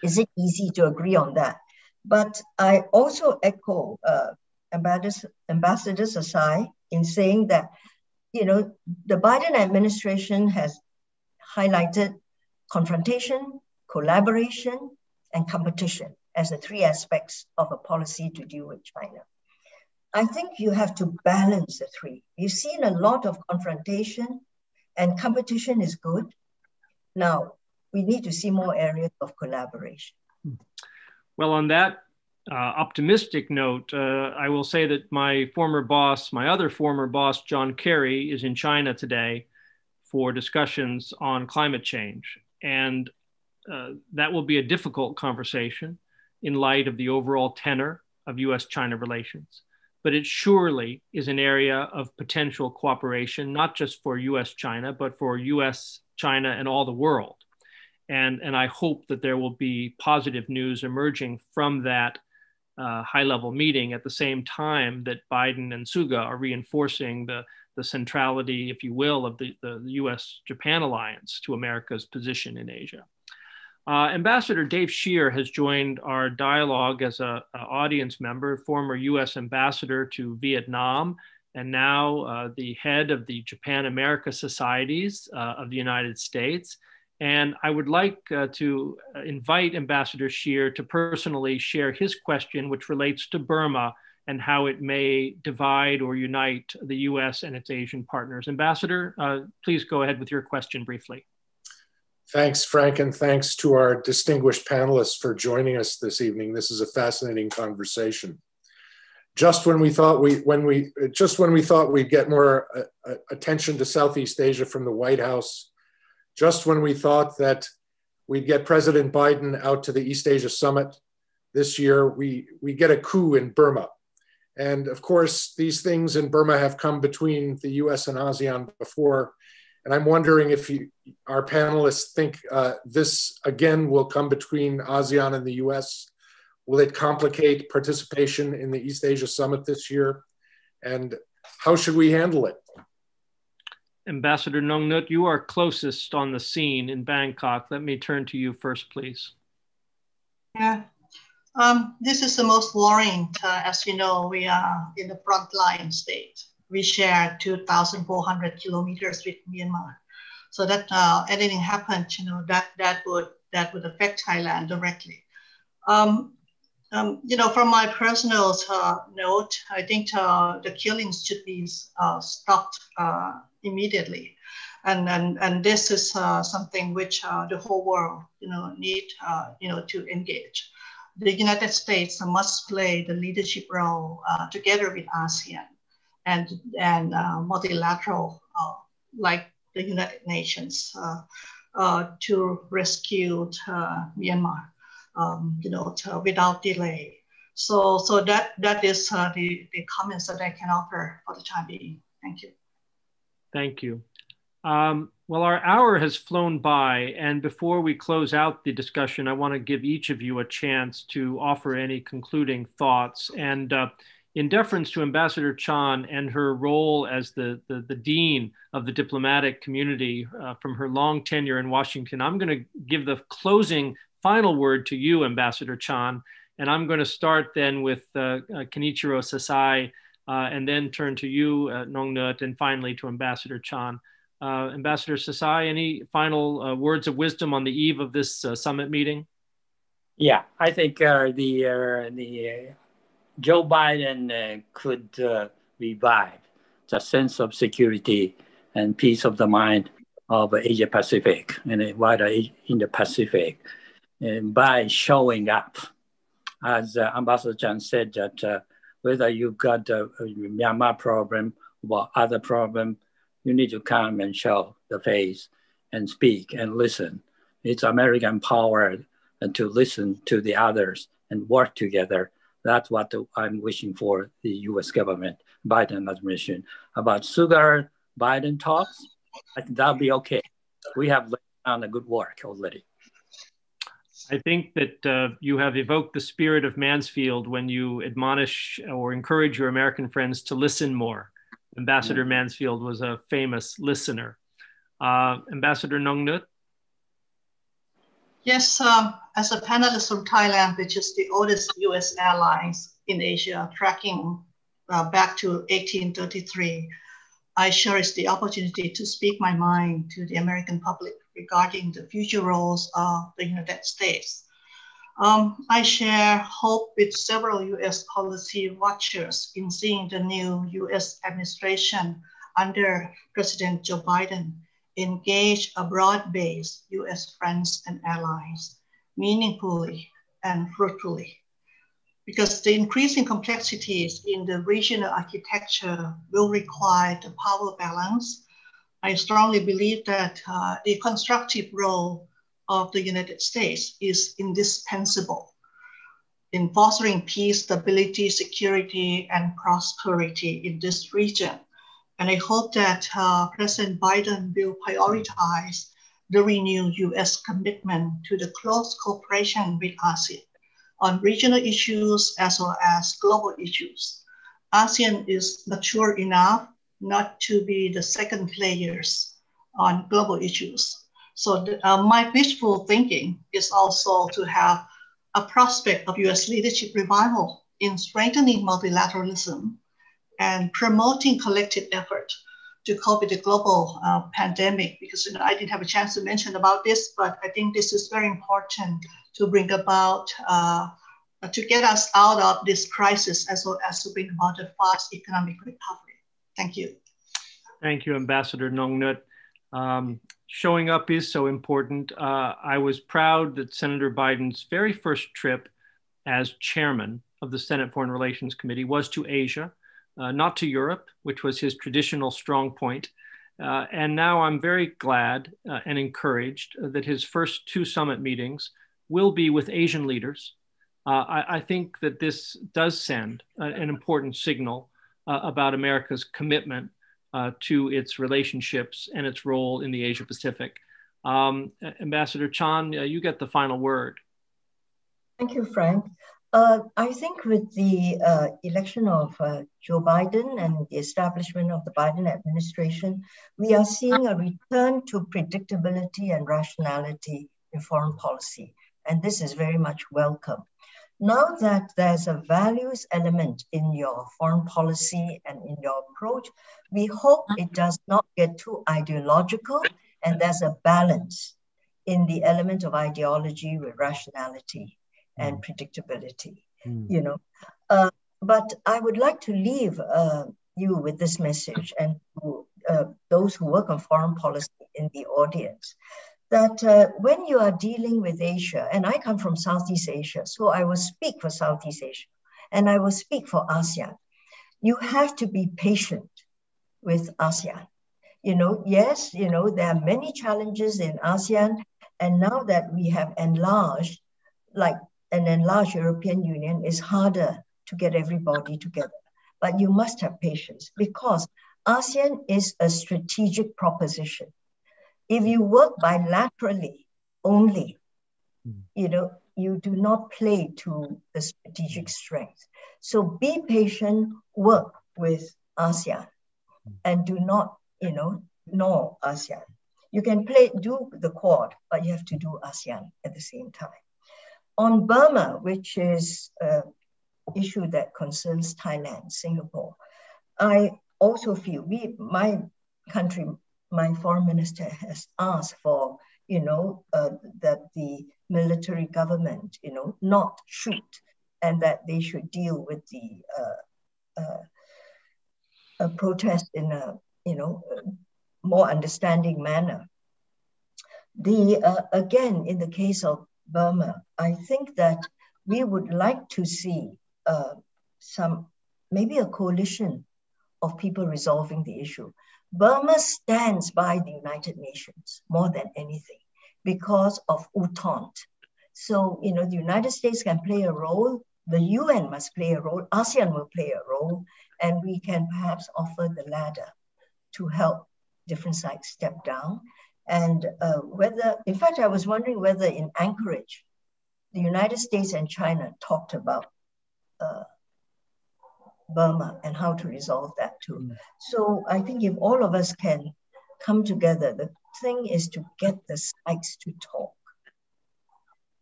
Is it easy to agree on that? But I also echo Ambassador Sasae in saying that, the Biden administration has highlighted confrontation, collaboration, and competition as the three aspects of a policy to deal with China. I think you have to balance the three. You've seen a lot of confrontation, and competition is good. Now, we need to see more areas of collaboration. Well, on that optimistic note, I will say that my other former boss, John Kerry, is in China today for discussions on climate change. And that will be a difficult conversation in light of the overall tenor of US-China relations. But it surely is an area of potential cooperation, not just for US-China, but for US, China, and all the world. And I hope that there will be positive news emerging from that high-level meeting at the same time that Biden and Suga are reinforcing the centrality, if you will, of the US-Japan alliance to America's position in Asia. Ambassador Dave Scheer has joined our dialogue as an audience member, former US ambassador to Vietnam, and now the head of the Japan-America Societies of the United States. And I would like to invite Ambassador Scheer to personally share his question, which relates to Burma and how it may divide or unite the US and its Asian partners. Ambassador, please go ahead with your question briefly. Thanks, Frank, and thanks to our distinguished panelists for joining us this evening. This is a fascinating conversation. Just when we thought we'd get more attention to Southeast Asia from the White House, just when we thought that we'd get President Biden out to the East Asia Summit this year, we get a coup in Burma. And of course, these things in Burma have come between the US and ASEAN before. And I'm wondering if our panelists think this again will come between ASEAN and the US. Will it complicate participation in the East Asia Summit this year? And how should we handle it? Ambassador Nongnuth, you are closest on the scene in Bangkok. Let me turn to you first, please. Yeah, this is the most worrying. As you know, we are in the frontline state. We share 2,400 kilometers with Myanmar. So that anything happened, that would affect Thailand directly. From my personal note, I think the killings should be stopped immediately, and this is something which the whole world, need, to engage. The United States must play the leadership role together with ASEAN and multilateral, like the United Nations, to rescue Myanmar, without delay. So that is the comments that I can offer for the time being. Thank you. Thank you. Well, our hour has flown by, and before we close out the discussion, I want to give each of you a chance to offer any concluding thoughts. And in deference to Ambassador Chan and her role as the dean of the diplomatic community from her long tenure in Washington, I'm going to give the closing final word to you, Ambassador Chan, and I'm going to start then with Kenichiro Sasae, and then turn to you, Nongnuth, and finally to Ambassador Chan. Ambassador Sasae, any final words of wisdom on the eve of this summit meeting? Yeah, I think the Joe Biden could revive the sense of security and peace of the mind of Asia Pacific and wider Indo-Pacific by showing up. As Ambassador Chan said, that whether you've got a Myanmar problem or other problem, you need to come and show the face and speak and listen. It's American power to listen to the others and work together. That's what I'm wishing for the US government, Biden administration. About Suga Biden talks, I think that'll be okay. We have done a good work already. I think that you have evoked the spirit of Mansfield when you admonish or encourage your American friends to listen more. Ambassador Mansfield was a famous listener. Ambassador Nongnuth? Yes, as a panelist from Thailand, which is the oldest US airlines in Asia, tracking back to 1833, I cherish the opportunity to speak my mind to the American public regarding the future roles of the United States. I share hope with several US policy watchers in seeing the new US administration under President Joe Biden engage a broad-based US friends and allies meaningfully and fruitfully. Because the increasing complexities in the regional architecture will require the power balance, I strongly believe that the constructive role of the United States is indispensable in fostering peace, stability, security, and prosperity in this region. And I hope that President Biden will prioritize the renewed US commitment to the close cooperation with ASEAN on regional issues as well as global issues. ASEAN is mature enough not to be the second players on global issues. So my wishful thinking is also to have a prospect of US leadership revival in strengthening multilateralism and promoting collective effort to cope with the global pandemic, because I didn't have a chance to mention about this, but I think this is very important to bring about, to get us out of this crisis as well as to bring about a fast economic recovery. Thank you. Thank you, Ambassador Nongnuth. Showing up is so important. I was proud that Senator Biden's very first trip as chairman of the Senate Foreign Relations Committee was to Asia, not to Europe, which was his traditional strong point. And now I'm very glad and encouraged that his first two summit meetings will be with Asian leaders. I think that this does send an important signal about America's commitment to its relationships and its role in the Asia-Pacific. Ambassador Chan, you get the final word. Thank you, Frank. I think with the election of Joe Biden and the establishment of the Biden administration, we are seeing a return to predictability and rationality in foreign policy. And this is very much welcome. Now that there's a values element in your foreign policy and in your approach, we hope it does not get too ideological and there's a balance in the element of ideology with rationality and predictability, you know. But I would like to leave you with this message and those who work on foreign policy in the audience, that when you are dealing with Asia, and I come from Southeast Asia, so I will speak for Southeast Asia, and I will speak for ASEAN, you have to be patient with ASEAN. You know, yes, you know, there are many challenges in ASEAN, and now that we have enlarged, like an enlarged European Union, is harder to get everybody together. But you must have patience because ASEAN is a strategic proposition. If you work bilaterally only, you know, you do not play to the strategic strength. So be patient, work with ASEAN, and do not, you know, ignore ASEAN. You can do the Quad, but you have to do ASEAN at the same time. On Burma, which is an issue that concerns Thailand, Singapore, I also feel my country, my foreign minister has asked for, you know, that the military government, you know, not shoot, and that they should deal with the protest in a, you know, more understanding manner. Again, in the case of Burma, I think that we would like to see maybe a coalition of people resolving the issue. Burma stands by the United Nations more than anything because of Utont. So, you know, the United States can play a role, the UN must play a role, ASEAN will play a role, and we can perhaps offer the ladder to help different sides step down. And in fact, I was wondering whether in Anchorage, the United States and China talked about Burma and how to resolve that too. So I think if all of us can come together, the thing is to get the sides to talk.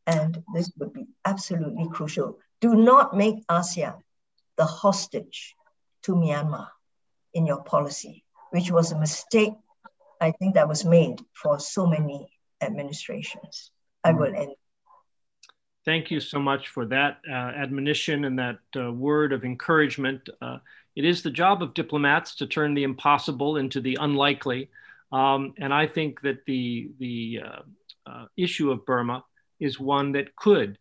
And this would be absolutely crucial. Do not make ASEAN the hostage to Myanmar in your policy, which was a mistake, I think, that was made for so many administrations. I will end. Thank you so much for that admonition and that word of encouragement. It is the job of diplomats to turn the impossible into the unlikely. And I think that the issue of Burma is one that could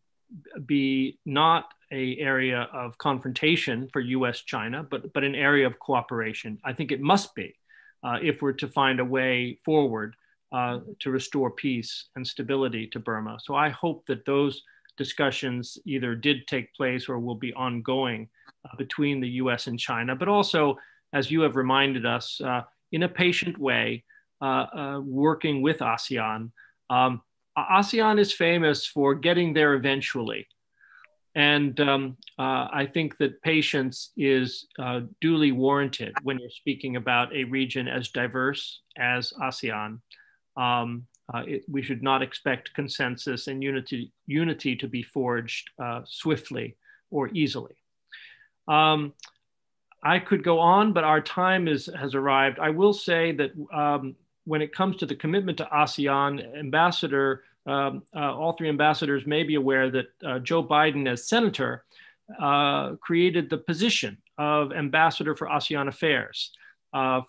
be not an area of confrontation for US-China, but an area of cooperation. I think it must be if we're to find a way forward to restore peace and stability to Burma. So I hope that those discussions either did take place or will be ongoing between the US and China, but also, as you have reminded us, in a patient way, working with ASEAN. ASEAN is famous for getting there eventually. And I think that patience is duly warranted when you're speaking about a region as diverse as ASEAN. We should not expect consensus and unity to be forged swiftly or easily. I could go on, but our time has arrived. I will say that when it comes to the commitment to ASEAN, all three ambassadors may be aware that Joe Biden, as senator, created the position of ambassador for ASEAN affairs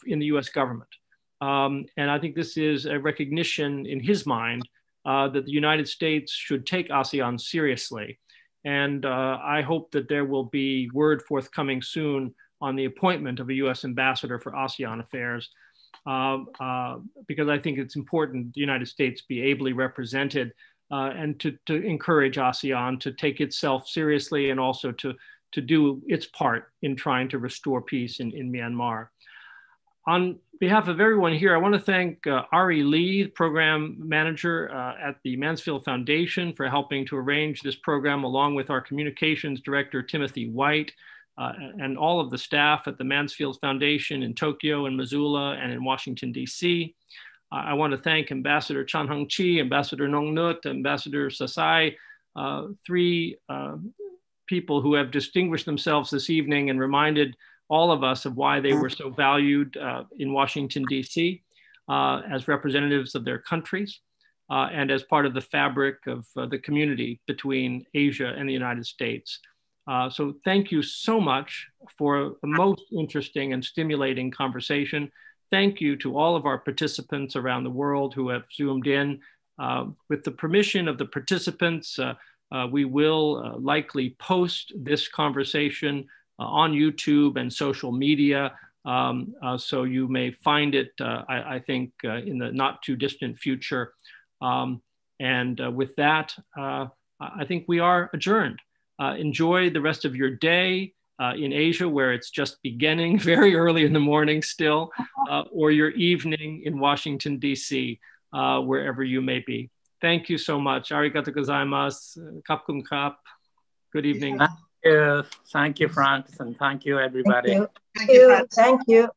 in the US government. And I think this is a recognition in his mind that the United States should take ASEAN seriously. And I hope that there will be word forthcoming soon on the appointment of a US ambassador for ASEAN affairs. Because I think it's important the United States be ably represented and to encourage ASEAN to take itself seriously and also to do its part in trying to restore peace in Myanmar. On behalf of everyone here, I want to thank Ari Lee, program manager at the Mansfield Foundation, for helping to arrange this program, along with our communications director, Timothy White, and all of the staff at the Mansfield Foundation in Tokyo and Missoula and in Washington, D.C. I want to thank Ambassador Chan Heng Chee, Ambassador Nongnuth, Ambassador Sasae, three people who have distinguished themselves this evening and reminded all of us of why they were so valued in Washington, D.C. As representatives of their countries and as part of the fabric of the community between Asia and the United States. So thank you so much for a most interesting and stimulating conversation. Thank you to all of our participants around the world who have Zoomed in. With the permission of the participants, we will likely post this conversation on YouTube and social media. So you may find it, I think, in the not too distant future. And with that, I think we are adjourned. Enjoy the rest of your day in Asia, where it's just beginning very early in the morning still, or your evening in Washington, D.C., wherever you may be. Thank you so much. Arigatou gozaimasu. Kapkum kap. Good evening. Thank you, Frank, and thank you, everybody. Thank you. Thank you.